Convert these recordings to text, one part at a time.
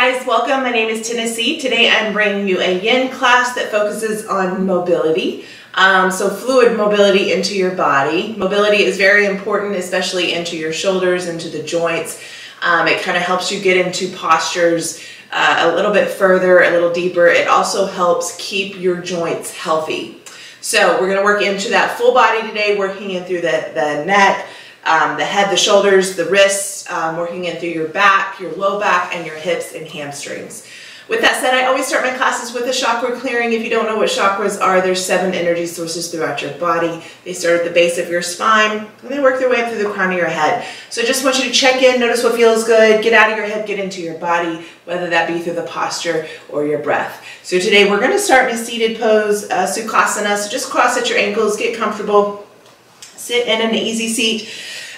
guys, welcome. My name is Tennessee. Today I'm bringing you a yin class that focuses on mobility. So fluid mobility into your body. Mobility is very important, especially into your shoulders, into the joints. It kind of helps you get into postures a little bit further, a little deeper. It also helps keep your joints healthy. So we're going to work into that full body today, working in through the neck, the head, the shoulders, the wrists, working in through your back, your low back, and your hips and hamstrings. With that said, I always start my classes with a chakra clearing. If you don't know what chakras are, there's 7 energy sources throughout your body. They start at the base of your spine, and they work their way up through the crown of your head. So I just want you to check in, notice what feels good, get out of your head, get into your body, whether that be through the posture or your breath. So today we're going to start in a seated pose, Sukhasana. So just cross at your ankles, get comfortable, sit in an easy seat.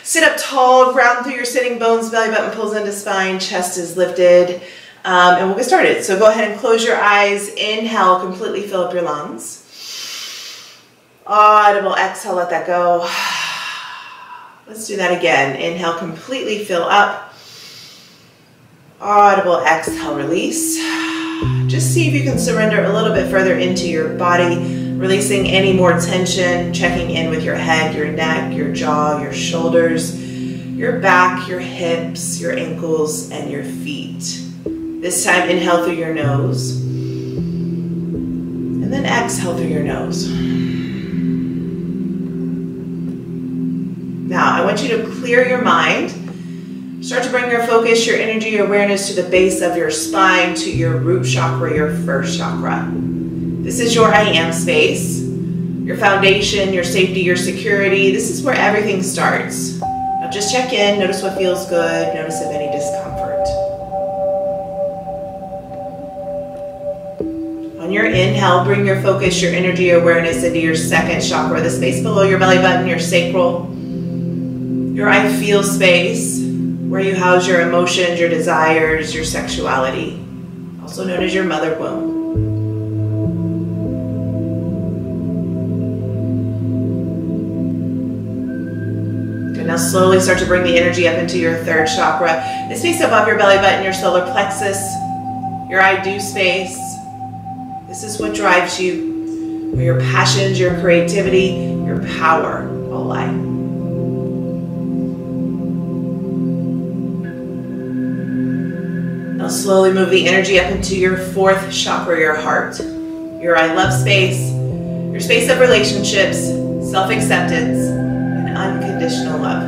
Sit up tall, ground through your sitting bones, belly button pulls into spine, chest is lifted, and we'll get started. So go ahead and close your eyes. Inhale, completely fill up your lungs. Audible exhale, let that go. Let's do that again. Inhale, completely fill up. Audible exhale, release. Just see if you can surrender a little bit further into your body, releasing any more tension, checking in with your head, your neck, your jaw, your shoulders, your back, your hips, your ankles, and your feet. This time, inhale through your nose, and then exhale through your nose. Now, I want you to clear your mind. Start to bring your focus, your energy, your awareness to the base of your spine, to your root chakra, your first chakra. This is your I am space, your foundation, your safety, your security. This is where everything starts. Now just check in, notice what feels good, notice if any discomfort. On your inhale, bring your focus, your energy, your awareness into your second chakra, the space below your belly button, your sacral, your I feel space, where you house your emotions, your desires, your sexuality, also known as your mother womb. Now slowly start to bring the energy up into your third chakra, the space above your belly button, your solar plexus, your I do space. This is what drives you, where your passions, your creativity, your power all lie. Now slowly move the energy up into your fourth chakra, your heart, your I love space, your space of relationships, self-acceptance, and unconditional love.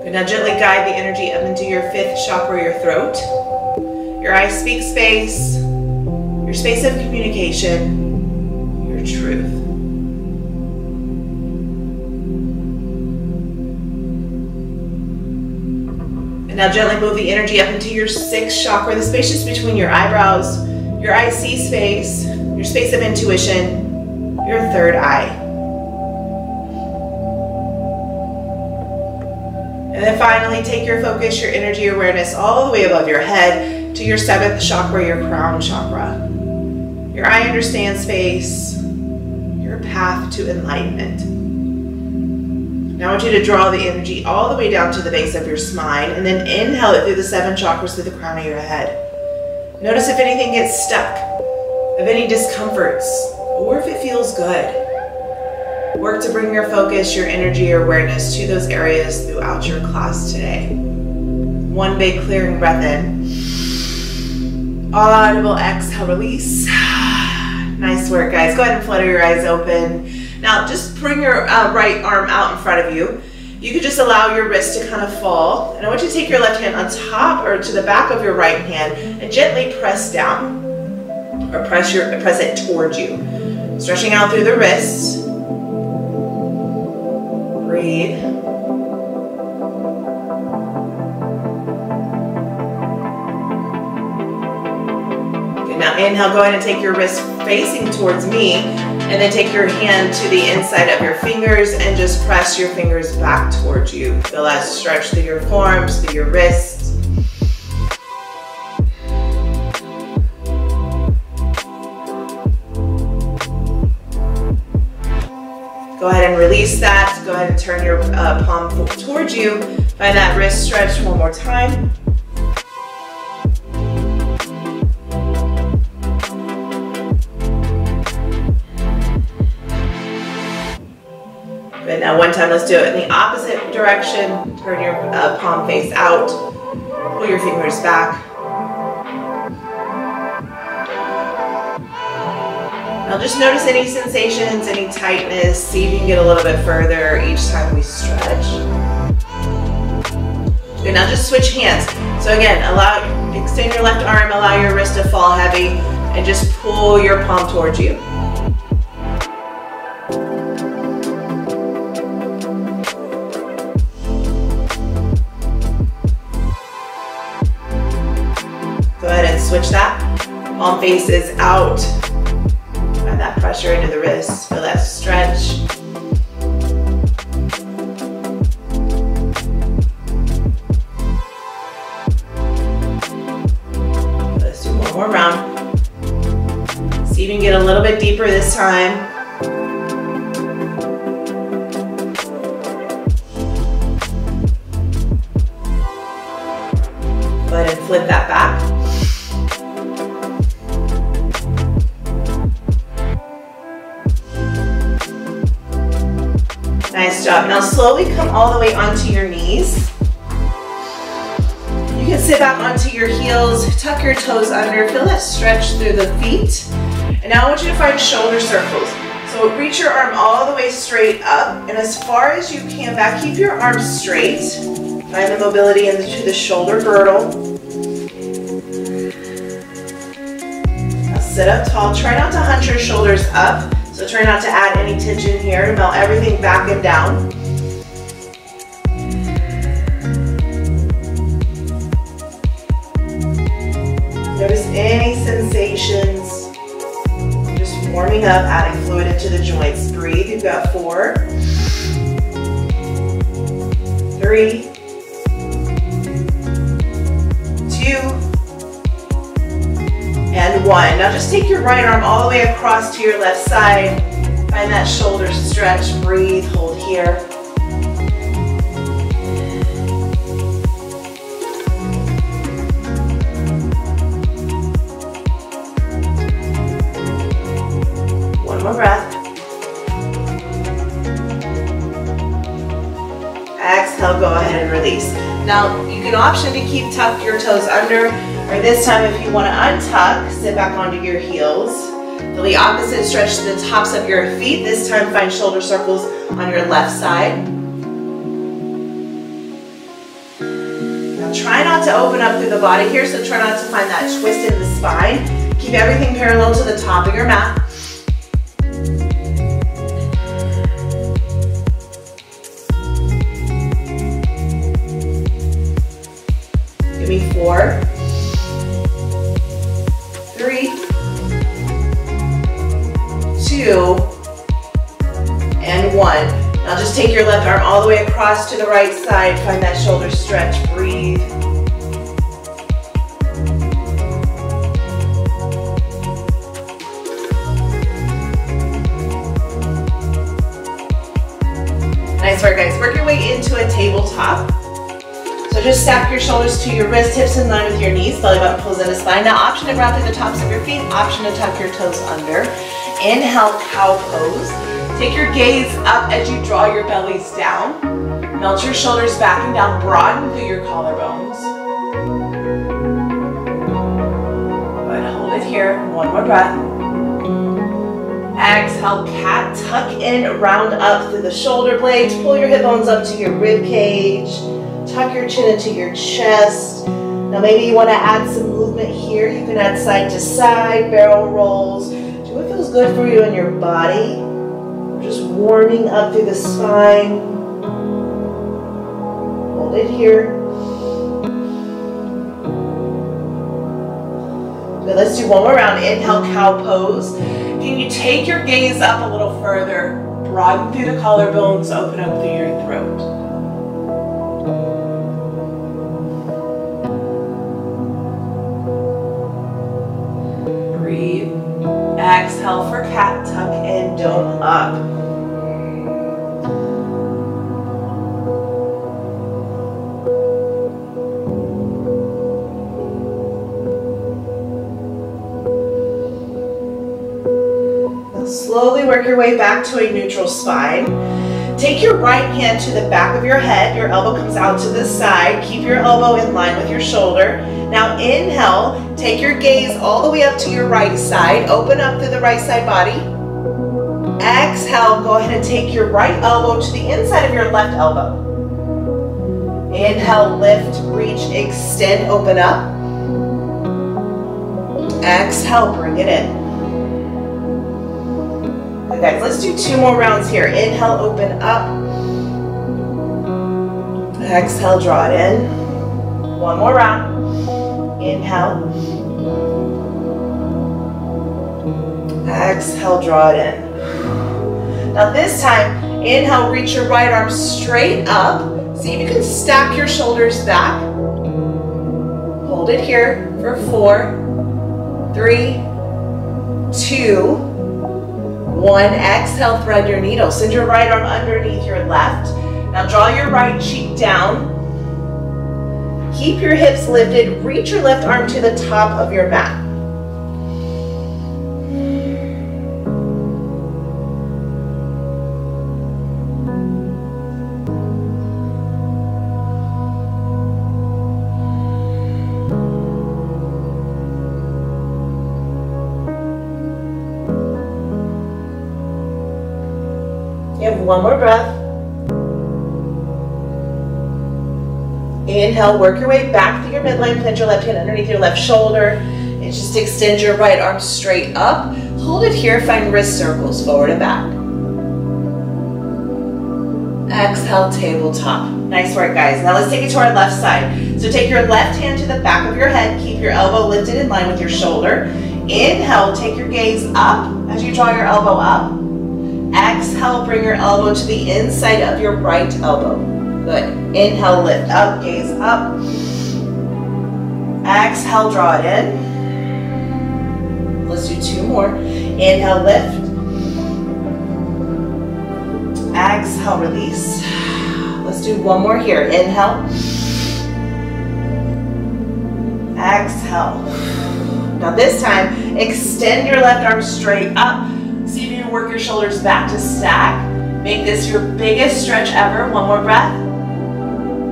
Good. Now gently guide the energy up into your fifth chakra, your throat, your I speak space, your space of communication, your truth. Now gently move the energy up into your sixth chakra, the space just between your eyebrows, your I see space, your space of intuition, your third eye. And then finally take your focus, your energy, awareness all the way above your head to your seventh chakra, your crown chakra. Your I understand space, your path to enlightenment. Now I want you to draw the energy all the way down to the base of your spine and then inhale it through the 7 chakras through the crown of your head. Notice if anything gets stuck, if any discomforts, or if it feels good. Work to bring your focus, your energy, your awareness to those areas throughout your class today. One big clearing breath in. Audible exhale, release. Nice work, guys. Go ahead and flutter your eyes open. Now just bring your right arm out in front of you. You could just allow your wrist to kind of fall. And I want you to take your left hand on top or to the back of your right hand and gently press down or press it towards you. Stretching out through the wrists. Breathe. Okay, now inhale, go ahead and take your wrist facing towards me. And then take your hand to the inside of your fingers and just press your fingers back towards you. Feel that stretch through your forearms, through your wrists. Go ahead and release that. Go ahead and turn your palm towards you. Find that wrist stretch one more time. Good, now one time let's do it in the opposite direction. Turn your palm face out. Pull your fingers back. Now just notice any sensations, any tightness. See if you can get a little bit further each time we stretch. Good, now just switch hands. So again, extend your left arm, allow your wrist to fall heavy, and just pull your palm towards you. Go ahead and switch that. Palm face is out. Find that pressure into the wrist. Feel that stretch. Let's do one more round. See if you can get a little bit deeper this time. Go ahead and flip that back. Nice job. Now slowly come all the way onto your knees. You can sit back onto your heels, tuck your toes under, feel that stretch through the feet. And now I want you to find shoulder circles. So reach your arm all the way straight up, and as far as you can back, keep your arms straight. Find the mobility into the shoulder girdle. Now sit up tall. Try not to hunch your shoulders up. So try not to add any tension here to melt everything back and down. Notice any sensations. Just warming up, adding fluid into the joints. Breathe. You've got 4, 3, 2, and 1. Now just take your right arm all the way across to your left side. Find that shoulder stretch. Breathe, hold here. One more breath. Exhale, go ahead and release. Now you can option to keep tuck your toes under, or this time if you want to untuck, sit back onto your heels. Feel the opposite stretch to the tops of your feet. This time find shoulder circles on your left side. Now try not to open up through the body here, so try not to find that twist in the spine. Keep everything parallel to the top of your mat. Give me 4, 3, 2, and 1. Now just take your left arm all the way across to the right side. Find that shoulder stretch. Breathe. Nice work, guys. Work your way into a tabletop. So just stack your shoulders to your wrists, hips in line with your knees, belly button pulls into spine. Now option to ground through the tops of your feet, option to tuck your toes under. Inhale, cow pose. Take your gaze up as you draw your bellies down. Melt your shoulders back and down, broaden through your collarbones. Go ahead, hold it here, one more breath. Exhale, cat, tuck in, round up through the shoulder blades, pull your hip bones up to your rib cage. Tuck your chin into your chest. Now maybe you want to add some movement here. You can add side to side, barrel rolls. Do what feels good for you in your body. We're just warming up through the spine. Hold it here. Good, let's do one more round. Inhale, cow pose. Can you take your gaze up a little further? Broaden through the collarbones, open up through your throat. Breathe. Exhale for cat, tuck and dome up. your way back to a neutral spine. Take your right hand to the back of your head. Your elbow comes out to the side. Keep your elbow in line with your shoulder. Now inhale, take your gaze all the way up to your right side. Open up through the right side body. Exhale, go ahead and take your right elbow to the inside of your left elbow. Inhale, lift, reach, extend, open up. Exhale, bring it in. Good guys, let's do 2 more rounds here. Inhale, open up. Exhale, draw it in. 1 more round. Inhale. Exhale, draw it in. Now this time, inhale, reach your right arm straight up. See if you can stack your shoulders back. Hold it here for 4, 3, 2, 1. Exhale, thread your needle. Send your right arm underneath your left. Now draw your right cheek down. Keep your hips lifted. Reach your left arm to the top of your mat. You have 1 more breath. Inhale, work your way back through your midline. Plant your left hand underneath your left shoulder. And just extend your right arm straight up. Hold it here, find wrist circles forward and back. Exhale, tabletop. Nice work, guys. Now let's take it to our left side. So take your left hand to the back of your head. Keep your elbow lifted in line with your shoulder. Inhale, take your gaze up as you draw your elbow up. Exhale, bring your elbow to the inside of your right elbow. Good. Inhale, lift up, gaze up. Exhale, draw it in. Let's do 2 more. Inhale, lift. Exhale, release. Let's do 1 more here. Inhale. Exhale. Now this time, extend your left arm straight up. See if you can work your shoulders back to stack. Make this your biggest stretch ever. 1 more breath.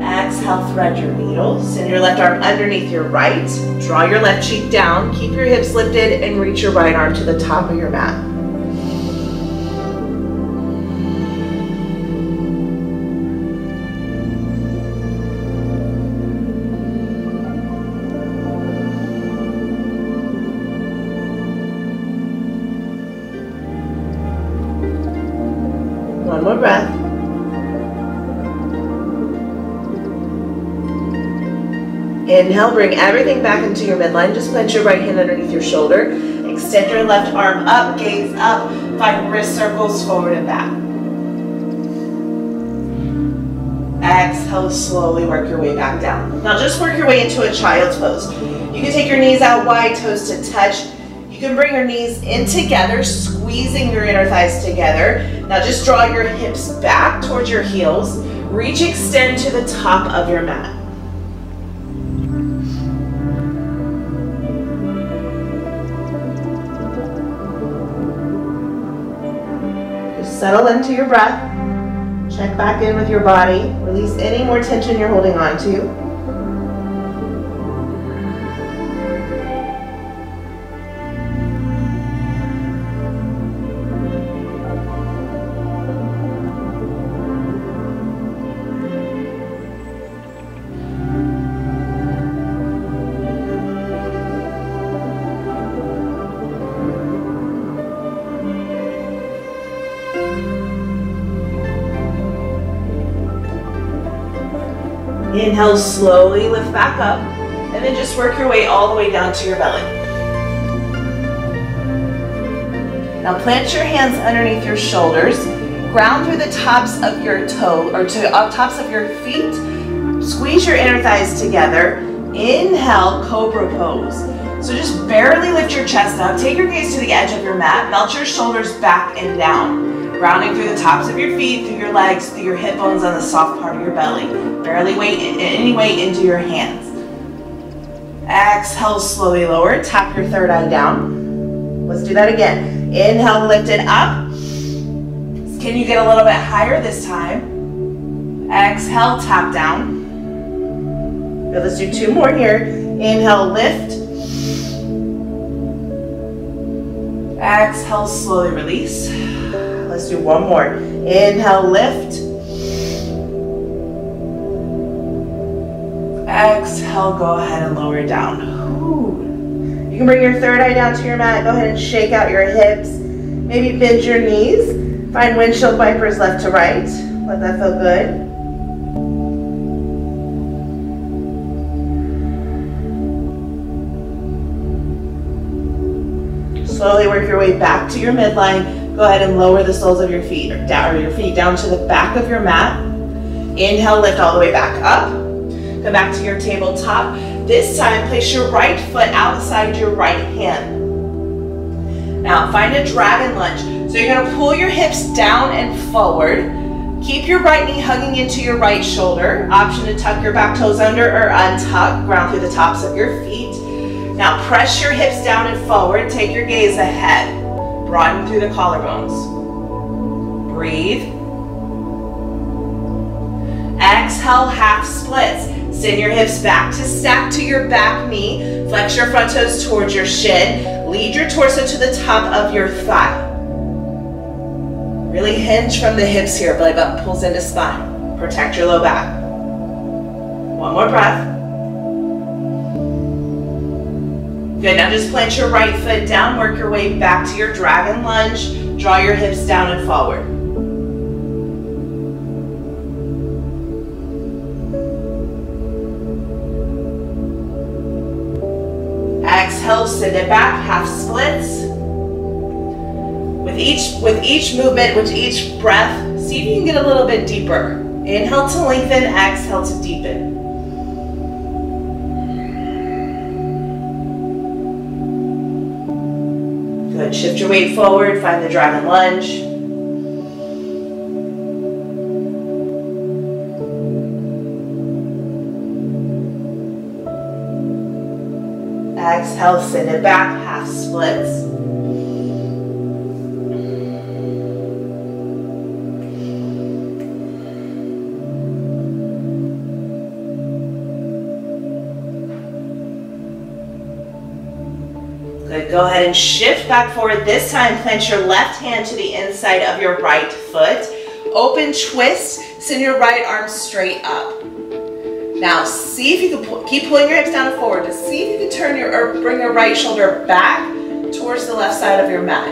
Exhale, thread your needle. Send your left arm underneath your right. Draw your left cheek down. Keep your hips lifted and reach your right arm to the top of your mat. One more breath. Inhale, bring everything back into your midline. Just plant your right hand underneath your shoulder. Extend your left arm up, gaze up. Find wrist circles forward and back. Exhale, slowly work your way back down. Now just work your way into a child's pose. You can take your knees out wide, toes to touch. You can bring your knees in together, squeezing your inner thighs together. Now just draw your hips back towards your heels. Reach, extend to the top of your mat. Just settle into your breath. Check back in with your body. Release any more tension you're holding on to. Inhale, slowly lift back up, and then just work your way all the way down to your belly. Now plant your hands underneath your shoulders, ground through the tops of your toe, or tops of your feet. Squeeze your inner thighs together. Inhale, cobra pose. So just barely lift your chest up, take your gaze to the edge of your mat, melt your shoulders back and down. Rounding through the tops of your feet, through your legs, through your hip bones on the soft part of your belly. Barely weight any weight into your hands. Exhale, slowly lower. Tap your third eye down. Let's do that again. Inhale, lift it up. Can you get a little bit higher this time? Exhale, tap down. Good, let's do 2 more here. Inhale, lift. Exhale, slowly release. Let's do 1 more. Inhale, lift. Exhale, go ahead and lower it down. Ooh. You can bring your third eye down to your mat. Go ahead and shake out your hips. Maybe bend your knees. Find windshield wipers left to right. Let that feel good. Slowly work your way back to your midline. Go ahead and lower the soles of your feet or your feet down to the back of your mat. Inhale, lift all the way back up. Come back to your tabletop. This time, place your right foot outside your right hand. Now, find a dragon lunge. So you're going to pull your hips down and forward. Keep your right knee hugging into your right shoulder. Option to tuck your back toes under or untuck. Ground through the tops of your feet. Now press your hips down and forward. Take your gaze ahead. Broaden through the collarbones. Breathe. Exhale, half splits. Send your hips back to stack to your back knee. Flex your front toes towards your shin. Lead your torso to the top of your thigh. Really hinge from the hips here. Belly button pulls into spine. Protect your low back. 1 more breath. Good, now just plant your right foot down, work your way back to your dragon lunge, draw your hips down and forward. Exhale, send it back, half splits. With each movement, with each breath, see if you can get a little bit deeper. Inhale to lengthen, exhale to deepen. Good, shift your weight forward, find the dragon lunge. Exhale, send it back, half splits. Good, go ahead and shift back forward. This time, plant your left hand to the inside of your right foot. Open twist, send your right arm straight up. Now, see if you can keep pulling your hips down and forward, but see if you can turn or bring your right shoulder back towards the left side of your mat.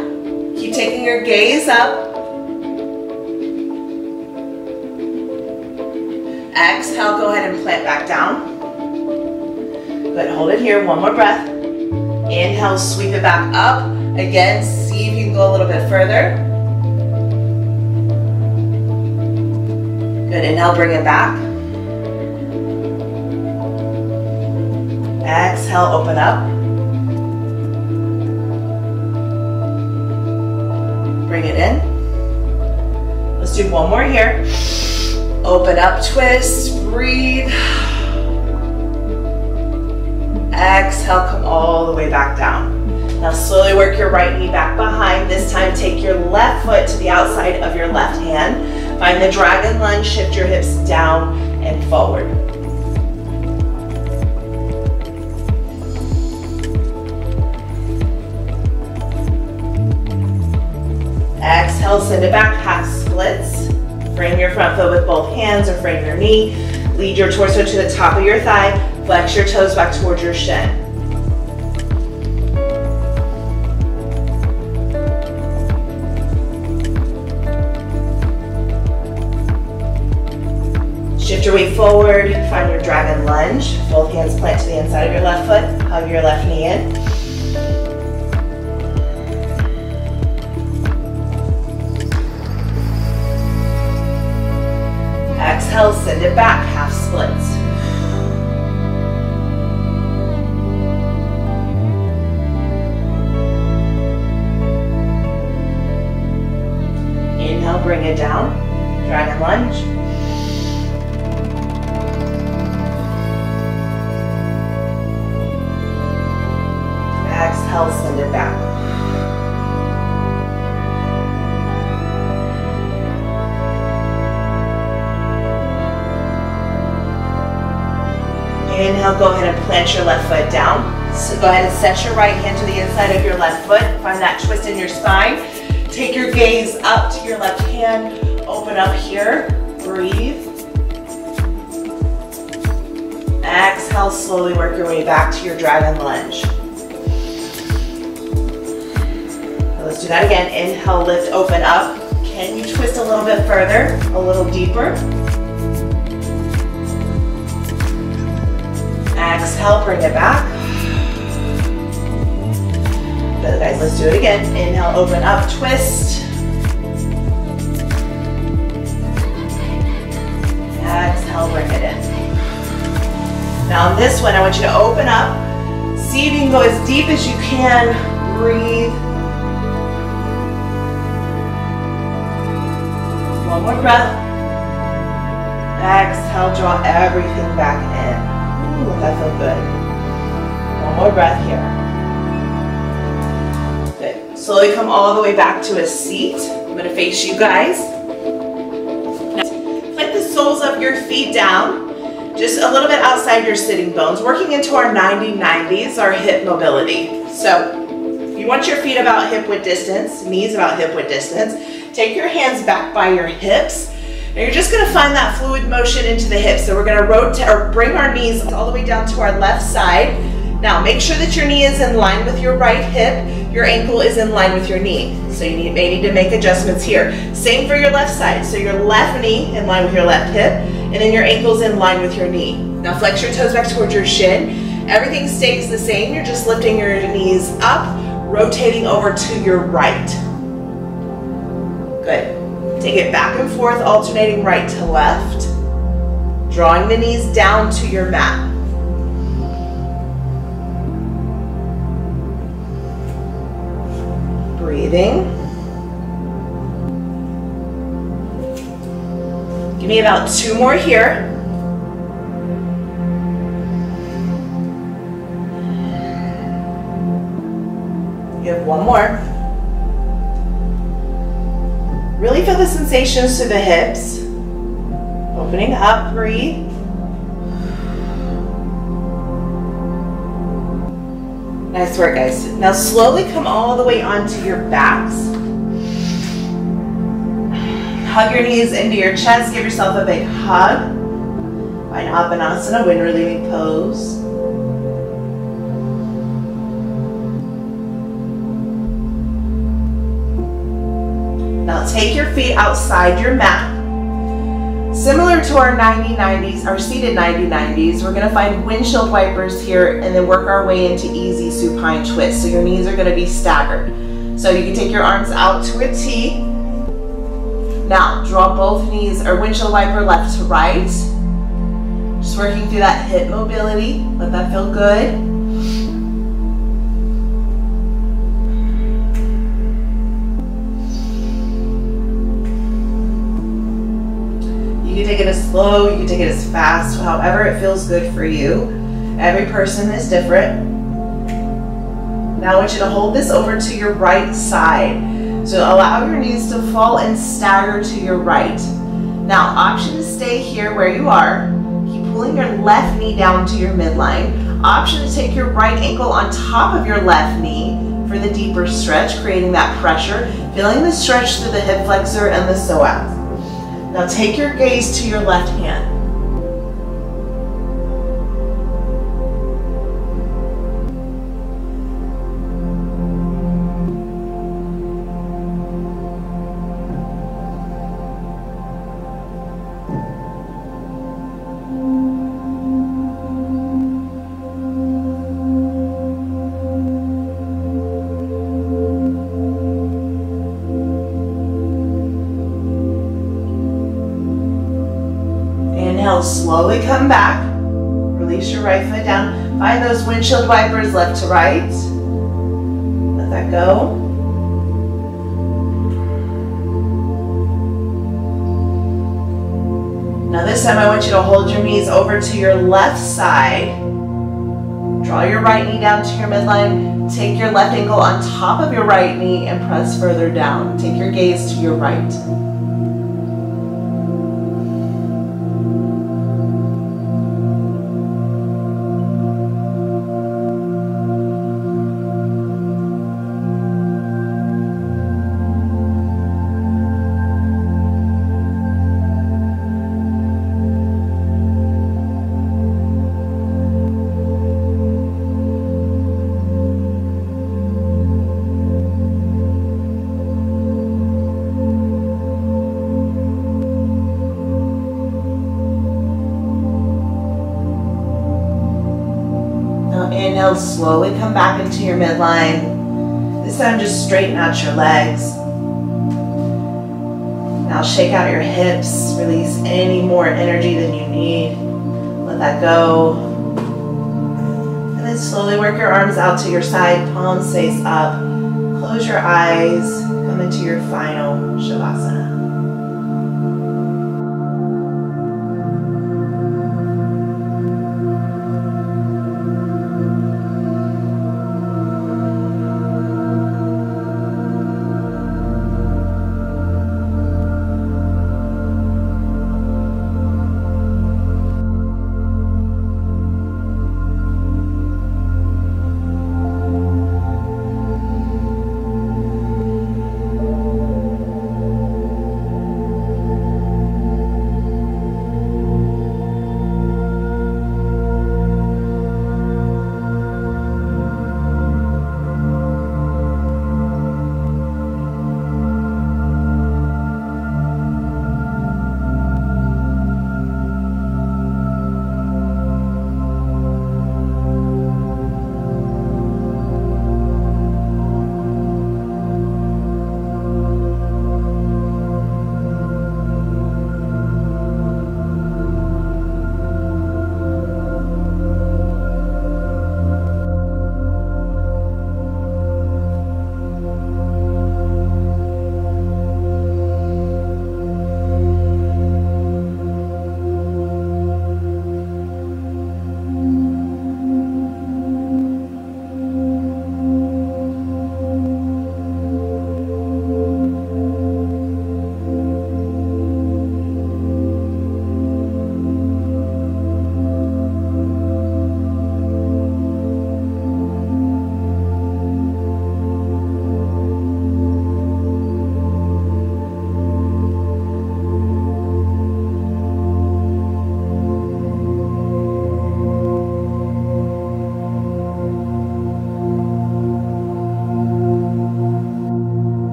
Keep taking your gaze up. Exhale, go ahead and plant back down. Good, hold it here, 1 more breath. Inhale, sweep it back up. Again, see if you can go a little bit further. Good, inhale, bring it back. Exhale, open up. Bring it in. Let's do 1 more here. Open up, twist, breathe. Exhale, come all the way back down. Now slowly work your right knee back behind. This time take your left foot to the outside of your left hand. Find the dragon lunge, shift your hips down and forward. Exhale, send it back, half splits. Frame your front foot with both hands or frame your knee. Lead your torso to the top of your thigh. Flex your toes back towards your shin. Shift your weight forward, find your dragon lunge. Both hands plant to the inside of your left foot. Hug your left knee in. Exhale, send it back, half splits. Inhale, bring it down, dragon lunge. Exhale, send it back. Inhale, go ahead and plant your left foot down. So go ahead and set your right hand to the inside of your left foot. Find that twist in your spine. Take your gaze up to your left hand. Open up here. Breathe. Exhale, slowly work your way back to your dragon lunge. Now let's do that again. Inhale, lift, open up. Can you twist a little bit further, a little deeper? Exhale, bring it back. Good, guys, let's do it again. Inhale, open up, twist. Exhale, bring it in. Now on this one, I want you to open up. See if you can go as deep as you can. Breathe. One more breath. Exhale, draw everything back in. Ooh, that felt good. One more breath here. Good. Slowly come all the way back to a seat. I'm going to face you guys. Now, plant the soles of your feet down. Just a little bit outside your sitting bones, working into our 90-90s, our hip mobility. So you want your feet about hip width distance, knees about hip width distance. Take your hands back by your hips. And you're just gonna find that fluid motion into the hips. So we're gonna rotate or bring our knees all the way down to our left side. Now make sure that your knee is in line with your right hip, your ankle is in line with your knee. So you may need to make adjustments here. Same for your left side. So your left knee in line with your left hip, and then your ankle's in line with your knee. Now flex your toes back towards your shin. Everything stays the same. You're just lifting your knees up, rotating over to your right. Good. Take it back and forth, alternating right to left. Drawing the knees down to your mat. Breathing. Give me about 2 more here. You have 1 more. Really feel the sensations through the hips. Opening up, breathe. Nice work, guys. Now slowly come all the way onto your backs. Hug your knees into your chest. Give yourself a big hug. Find Apanasana, wind relieving pose. Now take your feet outside your mat. Similar to our 90-90s, our seated 90-90s, we're gonna find windshield wipers here and then work our way into easy supine twist. So your knees are gonna be staggered. So you can take your arms out to a T. Now draw both knees or windshield wiper left to right. Just working through that hip mobility. Let that feel good. You can take it as slow, you can take it as fast, however it feels good for you. Every person is different. Now I want you to hold this over to your right side. So allow your knees to fall and stagger to your right. Now, option to stay here where you are. Keep pulling your left knee down to your midline. Option to take your right ankle on top of your left knee for the deeper stretch, creating that pressure, feeling the stretch through the hip flexor and the psoas. Now take your gaze to your left hand. Inhale, slowly come back. Release your right foot down. Find those windshield wipers left to right. Let that go. Now this time I want you to hold your knees over to your left side. Draw your right knee down to your midline. Take your left ankle on top of your right knee and press further down. Take your gaze to your right. Inhale, slowly come back into your midline. This time just straighten out your legs. Now shake out your hips, release any more energy than you need. Let that go. And then slowly work your arms out to your side, palms face up. Close your eyes, come into your final Shavasana.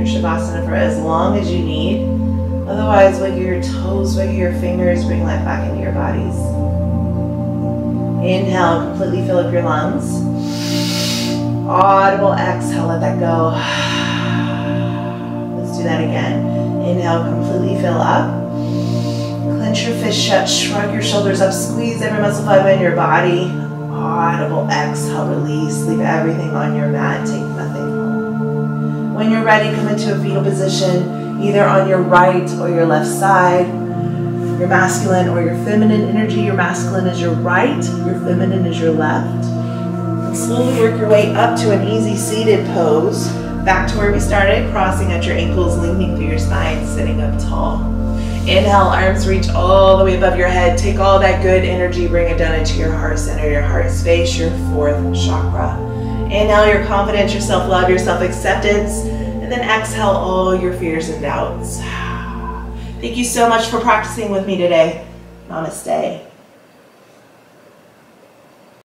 Shavasana for as long as you need. Otherwise, wiggle your toes, wiggle your fingers, bring life back into your bodies. Inhale, completely fill up your lungs. Audible exhale, let that go. Let's do that again. Inhale, completely fill up. Clench your fist shut, shrug your shoulders up, squeeze every muscle fiber in your body. Audible exhale, release, leave everything on your mat, take nothing home. When you're ready, come into a fetal position, either on your right or your left side. Your masculine or your feminine energy. Your masculine is your right, your feminine is your left. And slowly work your way up to an easy seated pose. Back to where we started, crossing at your ankles, lengthening through your spine, sitting up tall. Inhale, arms reach all the way above your head. Take all that good energy, bring it down into your heart center, your heart space, your fourth chakra. Inhale your confidence, your self-love, your self-acceptance, and then exhale all your fears and doubts. Thank you so much for practicing with me today. Namaste.